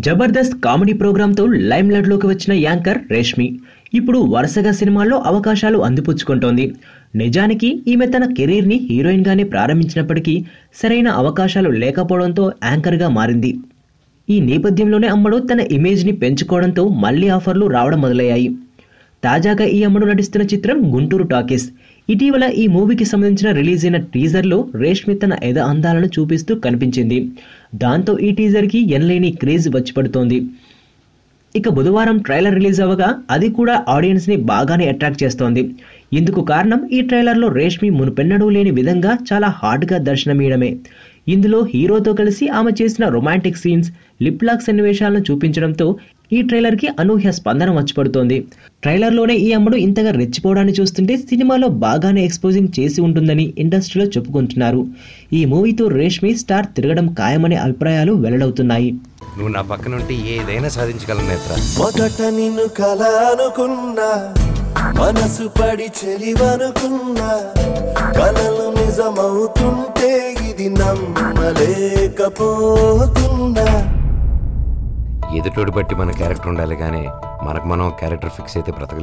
Jabardasth comedy ప్రోగ్రాంతో lime light లోకి వచ్చిన anchor Reshmi ఇప్పుడు వరుసగా సినిమాల్లో అవకాశాలు అందిపుచ్చుకుంటోంది. నిజానికి ఈమె తన కెరీర్ ని హీరోయిన్ గానే ప్రారంభించినప్పటికీ సరైన అవకాశాలు లేకపోవడంతో యాంకర్ గా మారింది. ఈ నేపథ్యంలోనే అమ్మడు తన ఇమేజ్ ని పెంచుకోవడంతో మళ్లీ ఆఫర్లు రావడం మొదలయ్యాయి. తాజాగా ఈ అమ్మడు నటిస్తున్న చిత్రం గుంటూరు టాకీస్. ఇటీవల ఈ మూవీకి సంబంధించిన రిలీజ్ అయిన టీజర్లో రేష్మి తన ఎద అందాలను చూపిస్తూ కనిపించింది. దాంతో ఈ టీజర్కి ఎనలేని క్రేజ్ వచ్చిపడుతోంది. ఇక బుధవారం ట్రైలర్ రిలీజ్ అవ్వగా అది కూడా ఆడియన్స్ ని బాగానే అట్రాక్ట్ చేస్తోంది. ఇందుకు కారణం ఈ ట్రైలర్లో రేష్మి మునుపెన్నడూ లేని విధంగా చాలా హాట్ గా దర్శనమియడమే. ఇందులో హీరోతో కలిసి ఆమె చేసిన రొమాంటిక్ సీన్స్, లిప్ లాక్ సన్నివేశాలను చూపించడంతో ఈ ట్రైలర్ కి అనూహ్య స్పందన వచ్చిపడుతోంది. ట్రైలర్లోనే ఈ అమ్మడు ఇంతగా రెచ్చిపోవడాన్ని చూస్తుంటే సినిమాలో బాగానే ఎక్స్పోజింగ్ చేసి ఉంటుందని ఇండస్ట్రీలో చెప్పుకుంటున్నారు. ఈ మూవీతో రేష్మి స్టార్ తిరగడం ఖాయమనే అభిప్రాయాలు వెల్లడవుతున్నాయి. నువ్వు నా పక్కన ఉంటే ఏదైనా సాధించగలను నేత్ర. మొదట నిన్ను కలనుకున్నా, మనసు పడి చెలివనుకున్నా, కలలు నిజమవుతుంటే ఇది నమ్మలేకపోతున్నా. ఎదుటోడి బట్టి మన క్యారెక్టర్ ఉండాలి కానీ మనకు మనం క్యారెక్టర్ ఫిక్స్ అయితే బ్రతకలేదు.